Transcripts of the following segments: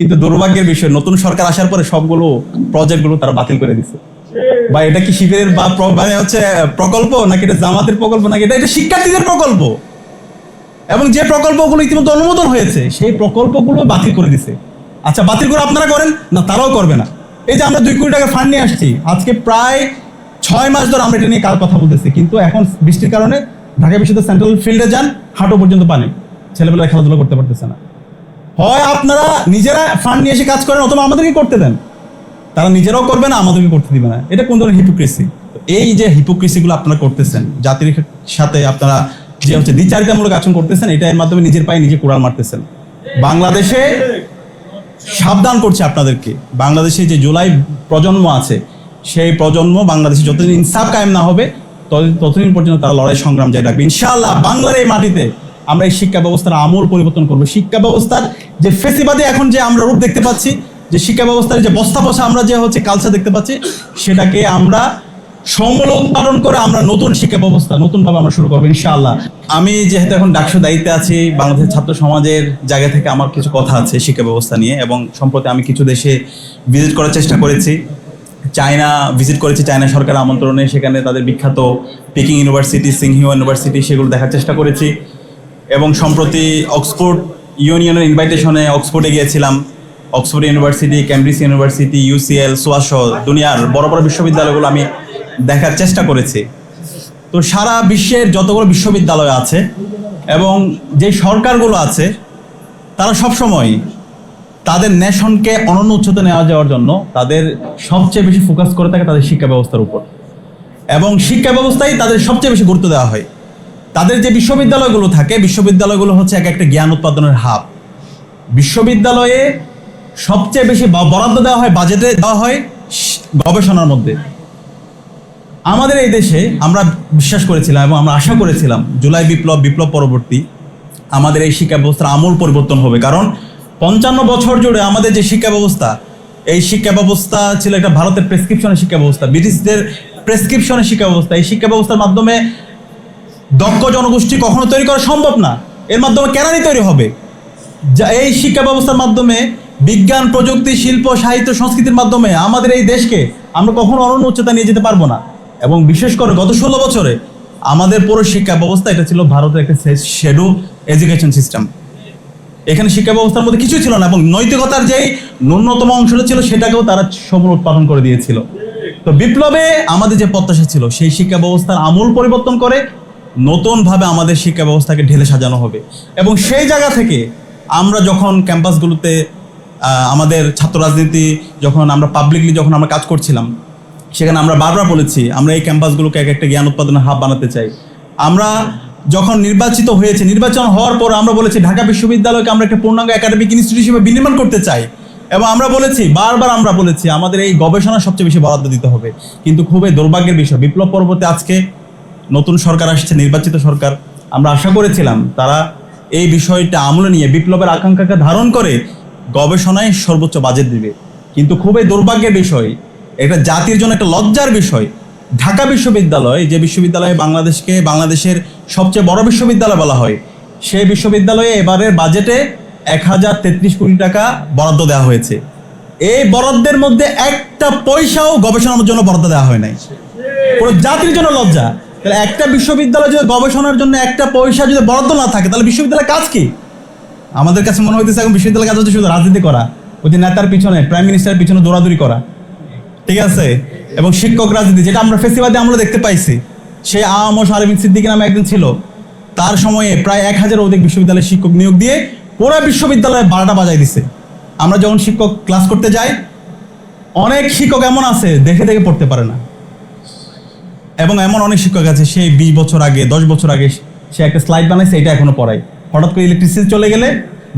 কিন্তু দুর্ভাগ্যের বিষয় নতুন সরকার আসার পরে সবগুলো প্রজেক্টগুলো তারা বাতিল করে দিচ্ছে। বা এটা কি শিবিরের বা মানে হচ্ছে প্রকল্প, নাকি এটা জামাতের প্রকল্প, নাকি এটা শিক্ষার্থীদের প্রকল্প? এবং যে প্রকল্পগুলো ইতিমধ্যে অনুমোদন হয়েছে সেই প্রকল্পগুলো বাতিল করে দিছে। আচ্ছা, বাতিল করে আপনারা করেন না, তারাও করবে না। এই যে আমরা 2 কোটি টাকা ফান্ড নিয়ে আসছি, আজকে প্রায় 6 মাস ধরে আমরা এটা নিয়ে কার কথা বলতেছি, কিন্তু এখন বৃষ্টির কারণে ঢাকা বিশ্ববিদ্যালয় সেন্ট্রাল ফিল্ডে যান, হাঁটু পর্যন্ত পানি, ছেলেবেলা খেলাধুলা করতে পারতেছে না। হয় আপনারা নিজেরা ফান্ড নিয়ে এসে কাজ করেন, অথবা আমাদেরকে করতে দেন। তারা নিজেরাও করবে না, আমাদেরকে করতে দিবে না। এটা কোন ধরনের হিপোক্রেসি? এই যে হিপোক্রেসিগুলো আপনারা করতেছেন, জাতির সাথে আপনারা যে হচ্ছে দ্বিচারিতামূলক আচরণ করতেছেন, এটা এর মাধ্যমে নিজের পায়ে নিজে কুড়াল মারতেছেন। বাংলাদেশে সাবধান করছে আপনাদেরকে, বাংলাদেশে যে জুলাই প্রজন্ম আছে, সেই প্রজন্ম বাংলাদেশে যতদিন ইনসাফ কায়েম না হবে ততদিন পর্যন্ত তারা লড়াই সংগ্রাম জারি রাখবে। ইনশাআল্লাহ বাংলার এই মাটিতে আমরা এই শিক্ষা ব্যবস্থার আমূল পরিবর্তন করবো। শিক্ষা ব্যবস্থার যে ফেসিবাদী এখন যে আমরা রূপ দেখতে পাচ্ছি, যে শিক্ষা ব্যবস্থার যে বস্তা পচা আমরা যে হচ্ছে কালচার দেখতে পাচ্ছি, সেটাকে আমরা সমূলে উৎপাদন করে আমরা নতুন শিক্ষা ব্যবস্থা নতুনভাবে আমরা শুরু করবো ইনশাআল্লাহ। আমি যেহেতু এখন ডাকসু দায়িত্বে আছি, বাংলাদেশের ছাত্র সমাজের জায়গা থেকে আমার কিছু কথা আছে শিক্ষা ব্যবস্থা নিয়ে। এবং সম্প্রতি আমি কিছু দেশে ভিজিট করার চেষ্টা করেছি। চায়না ভিজিট করেছি, চায়না সরকার আমন্ত্রণে, সেখানে তাদের বিখ্যাত পেকিং ইউনিভার্সিটি, সিংহিও ইউনিভার্সিটি, সেগুলো দেখার চেষ্টা করেছি। এবং সম্প্রতি অক্সফোর্ড ইউনিয়নের ইনভাইটেশনে অক্সফোর্ডে গিয়েছিলাম। Oxford university, Cambridge university, UCL, SOAS দুনিয়ার বড় বড় বিশ্ববিদ্যালয়গুলো আমি দেখার চেষ্টা করেছি। তো সারা বিশ্বের যতগুলো বিশ্ববিদ্যালয় আছে এবং যে সরকারগুলো আছে, তারা সবসময় তাদের নেশনকে অনন্য উচ্চতা নেওয়া যাওয়ার জন্য তাদের সবচেয়ে বেশি ফোকাস করে থাকে তাদের শিক্ষা ব্যবস্থার উপর, এবং শিক্ষা ব্যবস্থায় তাদের সবচেয়ে বেশি গুরুত্ব দেওয়া হয়। তাদের যে বিশ্ববিদ্যালয়গুলো থাকে, বিশ্ববিদ্যালয়গুলো হচ্ছে এক একটা জ্ঞান উৎপাদনের হাব। বিশ্ববিদ্যালয়ে সবচেয়ে বেশি বরাদ্দ দেওয়া হয়, বাজেটে দেওয়া হয় গবেষণার মধ্যে। আমাদের এই দেশে আমরা বিশ্বাস করেছিলাম এবং আমরা আশা করেছিলাম জুলাই বিপ্লব পরবর্তী আমাদের এই শিক্ষা ব্যবস্থার আমূল পরিবর্তন হবে। কারণ 55 বছর জুড়ে আমাদের যে শিক্ষা ব্যবস্থা, এই শিক্ষা ব্যবস্থা ছিল একটা ভারতের প্রেসক্রিপশনের শিক্ষা ব্যবস্থা, ব্রিটিশদের প্রেসক্রিপশনের শিক্ষা ব্যবস্থা। এই শিক্ষা ব্যবস্থার মাধ্যমে দক্ষ জনগোষ্ঠী কখনো তৈরি করা সম্ভব না। এর মাধ্যমে কেরানি তৈরি হবে। যা এই শিক্ষা ব্যবস্থার মাধ্যমে বিজ্ঞান, প্রযুক্তি, শিল্প, সাহিত্য, সংস্কৃতির মাধ্যমে আমাদের এই দেশকে আমরা কখনো অনন্য উচ্চতা নিয়ে যেতে পারবো না। এবং বিশেষ করে গত 16 বছরে আমাদের পুরো শিক্ষা ব্যবস্থা এটা ছিল ভারতের একটা শেডুল এডুকেশন সিস্টেম। এখানে শিক্ষা ব্যবস্থার মধ্যে কিছুই ছিল না, এবং নৈতিকতার যে ন্যূনতম অংশটা ছিল সেটাকেও তারা সমূল উৎপাদন করে দিয়েছিল। তো বিপ্লবে আমাদের যে প্রত্যাশা ছিল, সেই শিক্ষা ব্যবস্থার আমূল পরিবর্তন করে নতুনভাবে আমাদের শিক্ষা ব্যবস্থাকে ঢেলে সাজানো হবে। এবং সেই জায়গা থেকে আমরা যখন ক্যাম্পাসগুলোতে আমাদের ছাত্র রাজনীতি যখন আমরা পাবলিকলি যখন আমরা কাজ করছিলাম, সেখানে আমরা বারবার বলেছি আমরা এই ক্যাম্পাসগুলোকে এক একটা জ্ঞান উৎপাদনের হাব বানাতে চাই। আমরা যখন নির্বাচিত হয়েছে, নির্বাচন হওয়ার পর আমরা বলেছি ঢাকা বিশ্ববিদ্যালয়কে আমরা একটা পূর্ণাঙ্গ একাডেমিক ইনস্টিটিউট হিসেবে বিনির্মাণ করতে চাই। এবং আমরা বলেছি, বারবার আমরা বলেছি আমাদের এই গবেষণা সবচেয়ে বেশি বরাদ্দ দিতে হবে। কিন্তু খুবই দুর্ভাগ্যের বিষয়, বিপ্লব পরবর্তী আজকে নতুন সরকার আসছে, নির্বাচিত সরকার। আমরা আশা করেছিলাম তারা এই বিষয়টা আমলে নিয়ে বিপ্লবের আকাঙ্ক্ষাকে ধারণ করে গবেষণায় সর্বোচ্চ বাজেট দিবে। কিন্তু খুবই দুর্ভাগ্যের বিষয়, এটা জাতির জন্য একটা লজ্জার বিষয়, ঢাকা বিশ্ববিদ্যালয়, যে বিশ্ববিদ্যালয়ে বাংলাদেশের সবচেয়ে বড় বিশ্ববিদ্যালয় বলা হয়, সেই বিশ্ববিদ্যালয়ে এবারের বাজেটে 1033 কোটি টাকা বরাদ্দ দেওয়া হয়েছে। এই বরাদ্দের মধ্যে একটা পয়সাও গবেষণার জন্য বরাদ্দ দেওয়া হয় নাই। পুরো জাতির জন্য লজ্জা। তাহলে একটা বিশ্ববিদ্যালয় যদি গবেষণার জন্য একটা পয়সা যদি বরাদ্দ না থাকে, তাহলে বিশ্ববিদ্যালয়ের কাজ কি? আমাদের কাছে মনে হইতেছে এখন বিশ্ববিদ্যালয়ের কাজ হচ্ছে শুধু রাজনীতি করা, ওই যে নেতার পিছনে, প্রাইম মিনিস্টারের পিছনে দৌড়াদৌড়ি করা, ঠিক আছে? এবং শিক্ষক রাজনীতি, যেটা আমরা ফেসিবাদে আমরা দেখতে পাইছি। সেই শারমিন সিদ্দিকী নামে একজন ছিল, তার সময়ে প্রায় 1000 অধিক বিশ্ববিদ্যালয়ের শিক্ষক নিয়োগ দিয়ে পুরো বিশ্ববিদ্যালয়ে 12টা বাজাই দিছে। আমরা যখন শিক্ষক ক্লাস করতে যাই, অনেক শিক্ষক এমন আছে দেখে দেখে পড়তে পারে না। এবং এমন অনেক শিক্ষক আছে সেই 20 বছর আগে, 10 বছর আগে সে একটা স্লাইড বানাইছে, এটা এখনো পড়ায়। হঠাৎ করে ইলেকট্রিসিটি চলে গেলে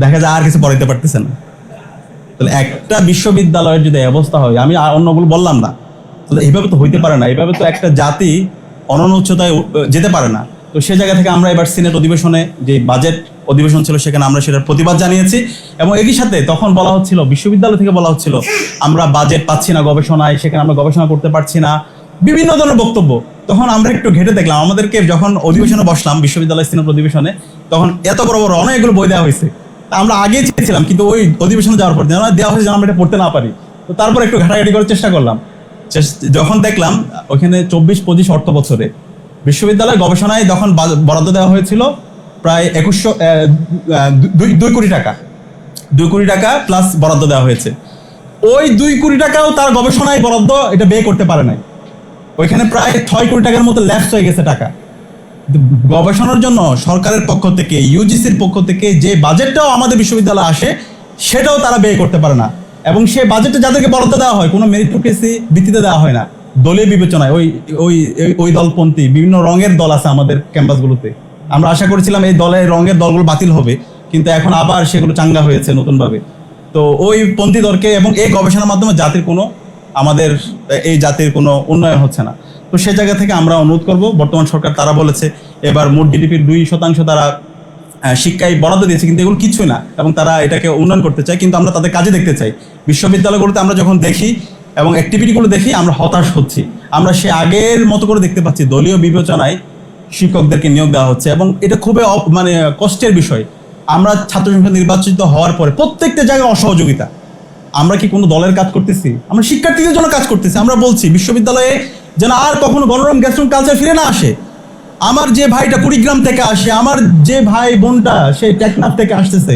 দেখা যায় আর কিছু পড়াইতে পারতেছে না। তাহলে একটা বিশ্ববিদ্যালয়ের যদি অবস্থা হয়, আমি অন্যগুলো বললাম না, তাহলে এইভাবে তো হইতে পারে না। এইভাবে তো একটা জাতি অনন্য উচ্চতায় যেতে পারে না। তো সে জায়গা থেকে আমরা এবার সিনেট অধিবেশনে, যে বাজেট অধিবেশন ছিল, সেখানে আমরা সেটার প্রতিবাদ জানিয়েছি। এবং একই সাথে তখন বলা হচ্ছিল, বিশ্ববিদ্যালয় থেকে বলা হচ্ছিল আমরা বাজেট পাচ্ছি না গবেষণায়, সেখানে আমরা গবেষণা করতে পারছি না, বিভিন্ন ধরনের বক্তব্য। তখন আমরা একটু ঘেটে দেখলাম, আমাদেরকে যখন অধিবেশনে বসলাম বিশ্ববিদ্যালয় সিনেট অধিবেশনে, তখন এত বড় বড় অনেকগুলো বই দেওয়া হয়েছে। আমরা আগে চেয়েছিলাম, কিন্তু ওই অধিবেশনে যাওয়ার পর দেওয়া হয়েছে যেন আমরা এটা পড়তে না পারি। তো তারপর একটু ঘাটাঘাটি করার চেষ্টা করলাম, যখন দেখলাম ওখানে 24-25 অর্থ বছরে বিশ্ববিদ্যালয় গবেষণায় যখন বরাদ্দ দেওয়া হয়েছিল প্রায় 2 কোটি টাকা, 2 কোটি টাকা প্লাস বরাদ্দ দেওয়া হয়েছে। ওই 2 কোটি টাকাও তার গবেষণায় বরাদ্দ এটা ব্যয় করতে পারে নাই। ওইখানে প্রায় 6 কোটি টাকার মতো ল্যাপস হয়ে গেছে টাকা। গবেষণার জন্য সরকারের পক্ষ থেকে, ইউজিসির পক্ষ থেকে যে বাজেটটাও আমাদের বিশ্ববিদ্যালয়ে আসে সেটাও তারা ব্যয় করতে পারে না। এবং সেই বাজেটে যাদেরকে বরাদ্দ দেওয়া হয় কোনো মেরিটোক্রেসি ভিত্তিতে দেওয়া হয় না, দলীয় বিবেচনায়। ওই ওই ওই দলপন্থী বিভিন্ন রঙের দল আছে আমাদের ক্যাম্পাসগুলোতে। আমরা আশা করেছিলাম এই রঙের দলগুলো বাতিল হবে, কিন্তু এখন আবার সেগুলো চাঙ্গা হয়েছে নতুনভাবে। তো ওই পন্থী দলকে এবং এই গবেষণার মাধ্যমে আমাদের এই জাতির কোনো উন্নয়ন হচ্ছে না। তো সে জায়গা থেকে আমরা অনুরোধ করব, বর্তমান সরকার তারা বলেছে এবার মোট জিডিপির 2% তারা শিক্ষায় বরাদ্দ দিয়েছে, কিন্তু এগুলো কিছুই না এবং তারা এটাকে উন্নয়ন করতে চায়, কিন্তু আমরা তাদের কাজে দেখতে চাই। বিশ্ববিদ্যালয়গুলোতে আমরা যখন দেখি এবং অ্যাক্টিভিটিগুলো দেখি আমরা হতাশ হচ্ছি। আমরা সে আগের মতো করে দেখতে পাচ্ছি দলীয় বিবেচনায় শিক্ষকদেরকে নিয়োগ দেওয়া হচ্ছে এবং এটা খুবই কষ্টের বিষয়। আমরা ছাত্র সংসদ নির্বাচিত হওয়ার পরে প্রত্যেকটা জায়গায় অসহযোগিতা। আমরা কি কোনো দলের কাজ করতেছি? আমরা শিক্ষার্থীদের জন্য কাজ করতেছি। আমরা বলছি বিশ্ববিদ্যালয়ে যেন আর কখনো গণরম গ্যাস্ট্রুম কালচার ফিরে না আসে। আমার যে ভাইটা কুড়িগ্রাম থেকে আসে, আমার যে ভাই বোনটা সেই টেকনাফ থেকে আসতেছে,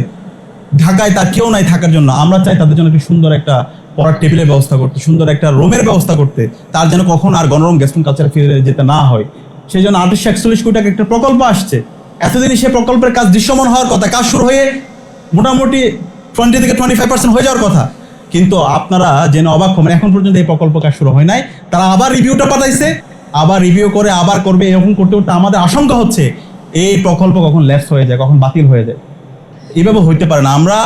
ঢাকায় তার কেউ নাই থাকার জন্য, আমরা চাই তাদের জন্য একটি সুন্দর একটা পড়ার টেবিলের ব্যবস্থা করতে, সুন্দর একটা রুমের ব্যবস্থা করতে, তার যেন কখন আর গণরম গ্যাস্ট্রুম কালচার ফিরে যেতে না হয়। সেই জন্য 841 কোটি টাকা একটা প্রকল্প আসছে। এতদিনই সে প্রকল্পের কাজ দৃশ্যমান হওয়ার কথা, কাজ শুরু হয়ে মোটামুটি 20 থেকে 25% হয়ে যাওয়ার কথা, কিন্তু আপনারা জেনে অবাক হবেন এখন পর্যন্ত এই প্রকল্প কাজ শুরু হয় নাই। তারা আবার রিভিউটা পাঠাইছে, আবার রিভিউ করে আবার করবে। এরকম করতে করতে আমাদের আশঙ্কা হচ্ছে এই প্রকল্প কখন ল্যাপস হয়ে যায়, কখন বাতিল হয়ে যায়। এইভাবে হইতে পারে না। আমরা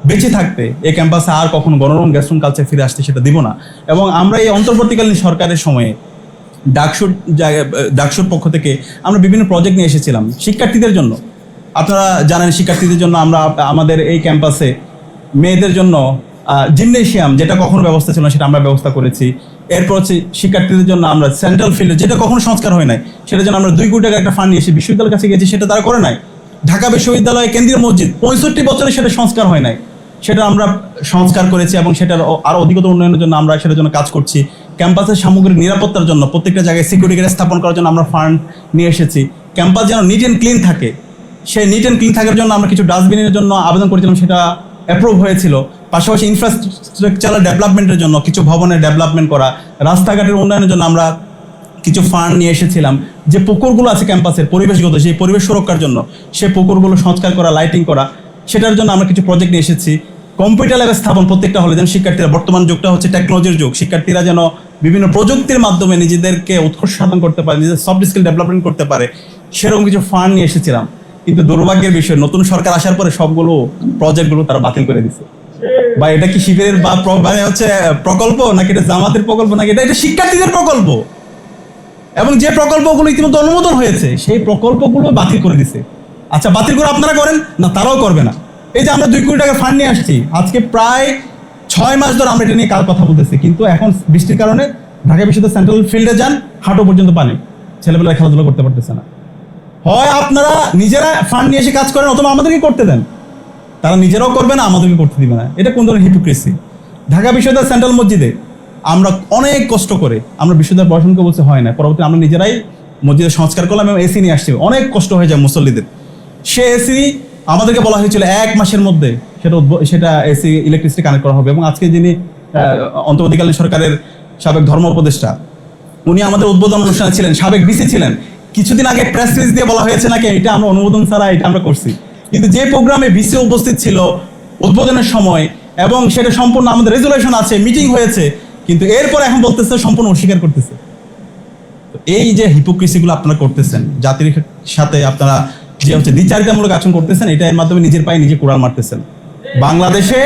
বেঁচে থাকতে এই ক্যাম্পাসে আর কখনো গণরম গ্যাস্ট্রুম কালচার ফিরে আসতে সেটা দিব না। এবং আমরা এই অন্তর্বর্তীকালীন সরকারের সময়ে ডাকসুর পক্ষ থেকে আমরা বিভিন্ন প্রজেক্ট নিয়ে এসেছিলাম শিক্ষার্থীদের জন্য। আপনারা জানেন শিক্ষার্থীদের জন্য আমরা আমাদের এই ক্যাম্পাসে মেয়েদের জন্য জিমনেশিয়াম, যেটা কখনো ব্যবস্থা ছিল না সেটা আমরা ব্যবস্থা করেছি। এরপর হচ্ছে শিক্ষার্থীদের জন্য আমরা সেন্ট্রাল ফিল্ডে, যেটা কখনো সংস্কার হয় নাই, সেটার জন্য আমরা 2 কোটি টাকা একটা ফান্ড নিয়ে এসে বিশ্ববিদ্যালয়ের কাছে গেছি, সেটা তারা করে নাই। ঢাকা বিশ্ববিদ্যালয়ে কেন্দ্রীয় মসজিদ 65 বছরে সেটা সংস্কার হয় নাই, সেটা আমরা সংস্কার করেছি এবং সেটার আরো অধিকতর উন্নয়নের জন্য আমরা সেটার জন্য কাজ করছি। ক্যাম্পাসের সামগ্রিক নিরাপত্তার জন্য প্রত্যেকটা জায়গায় সিকিউরিটি স্থাপন করার জন্য আমরা ফান্ড নিয়ে এসেছি। ক্যাম্পাস যেন নিট অ্যান্ড ক্লিন থাকে, সেই নিট অ্যান্ড ক্লিন থাকার জন্য আমরা কিছু ডাস্টবিনের জন্য আবেদন করেছিলাম, সেটা অ্যাপ্রুভ হয়েছিল। পাশাপাশি ইনফ্রাস্ট্রাকচারাল ডেভেলপমেন্টের জন্য কিছু ভবনের ডেভেলপমেন্ট করা, রাস্তাঘাটের উন্নয়নের জন্য আমরা কিছু ফান্ড নিয়ে এসেছিলাম। যে পুকুরগুলো আছে ক্যাম্পাসের পরিবেশগত, সেই পরিবেশ সুরক্ষার জন্য সেই পুকুরগুলো সংস্কার করা, লাইটিং করা, সেটার জন্য আমরা কিছু প্রজেক্ট নিয়ে এসেছি। কম্পিউটার ল্যাব স্থাপন প্রত্যেকটা হলে যেন শিক্ষার্থীরা, বর্তমান যুগটা হচ্ছে টেকনোলজির যুগ, শিক্ষার্থীরা যেন বিভিন্ন প্রযুক্তির মাধ্যমে নিজেদেরকে উৎকর্ষ সাধন করতে পারে, নিজেদের সফট স্কিল ডেভেলপমেন্ট করতে পারে, সেরকম কিছু ফান্ড নিয়ে এসেছিলাম। কিন্তু দুর্ভাগ্যের বিষয় নতুন সরকার আসার পরে সবগুলো প্রজেক্টগুলো তারা বাতিল করে দিচ্ছে। বা এটা কি শিবিরের বা প্রকল্প নাকি এটা জামাতের প্রকল্প নাকি এটা শিক্ষার্থীদের প্রকল্প? এবং যে প্রকল্পগুলো ইতিমধ্যে অনুমোদন হয়েছে সেই প্রকল্পগুলো বাতিল করে দিছে। আচ্ছা, বাতিল করে আপনারা করেন না, তারাও করবে না। এই যে আমরা 2 কোটি টাকা ফান্ড নিয়ে আসছি, আজকে প্রায় 6 মাস ধরে আমরা এটা নিয়ে কার কথা বলতেছি, কিন্তু এখন বৃষ্টির কারণে ঢাকা বিশ্ববিদ্যালয় সেন্ট্রাল ফিল্ডে যান, হাঁটু পর্যন্ত পানি, ছেলেবেলা খেলাধুলা করতে পারতেছে না। হয় আপনারা নিজেরা ফান্ড নিয়ে এসে কাজ করেন, অথবা আমাদেরকে করতে দেন। তারা নিজেরাও করবে না, আমাদেরকে করতে দিবে না। এটা কোন ধরনের হিপোক্রেসি? ঢাকা বিশ্ববিদ্যালয় সেন্ট্রাল মসজিদে আমরা অনেক কষ্ট করে আমরা বিশ্ববিদ্যালয় পড়াশোনাকে বলতে হয় না, পরবর্তী আমরা নিজেরাই মসজিদের সংস্কার করলাম এবং এসি নিয়ে আসছি। অনেক কষ্ট হয়ে যায় মুসল্লিদের। সে এসি আমাদেরকে বলা হয়েছিল 1 মাসের মধ্যে সেটা এসি ইলেকট্রিসিটি কানেক্ট করা হবে। এবং আজকে যিনি অন্তর্বর্তীকালীন সরকারের সাবেক ধর্ম উপদেষ্টা, উনি আমাদের উদ্বোধন অনুষ্ঠানে ছিলেন, সাবেক ভিসি ছিলেন। কিছুদিন আগে প্রেস রিলিজ দিয়ে বলা হয়েছে নাকি এটা আমরা অনুমোদন ছাড়া এটা আমরা করছি, কিন্তু যে প্রোগ্রামে ভিসি উপস্থিত ছিল উদ্বোধনের সময় এবং সেটা সম্পূর্ণ আমাদের রেজুলেশন আছে, মিটিং হয়েছে, কিন্তু এরপর এখন বলতেছে সম্পূর্ণ অস্বীকার করতেছে। এই যে হিপোক্রেসিগুলো আপনারা করতেছেন, জাতির সাথে আপনারা যে হচ্ছে দ্বিচারিতামূলক আচরণ করতেছেন, এটা এর মাধ্যমে নিজের পায়ে নিজে কুড়াল মারতেছেন। বাংলাদেশে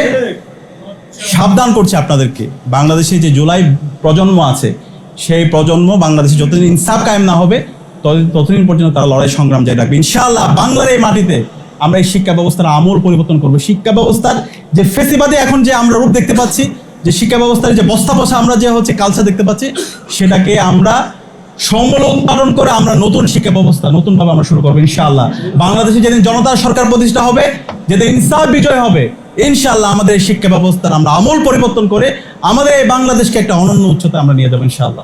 সাবধান করছে আপনাদেরকে, বাংলাদেশে যে জুলাই প্রজন্ম আছে সেই প্রজন্ম বাংলাদেশে যতদিন ইনসাফ কায়েম না হবে ততদিন পর্যন্ত তারা লড়াই সংগ্রাম জারি রাখবে। ইনশাআল্লাহ বাংলার এই মাটিতে আমরা এই শিক্ষা ব্যবস্থার আমূল পরিবর্তন করবো। শিক্ষা ব্যবস্থার যে ফেসিবাদে এখন যে আমরা রূপ দেখতে পাচ্ছি, যে শিক্ষা ব্যবস্থার যে বস্তা বসা আমরা যে হচ্ছে কালচার দেখতে পাচ্ছি, সেটাকে আমরা সমূল উৎপাদন করে আমরা নতুন শিক্ষা ব্যবস্থা নতুনভাবে আমরা শুরু করবো ইনশাআল্লাহ। বাংলাদেশে যেদিন জনতার সরকার প্রতিষ্ঠা হবে, যেদিন ইনসাফ বিজয় হবে, ইনশাআল্লাহ আমাদের এই শিক্ষা ব্যবস্থার আমরা আমূল পরিবর্তন করে আমাদের এই বাংলাদেশকে একটা অনন্য উচ্চতায় আমরা নিয়ে যাবো ইনশাআল্লাহ।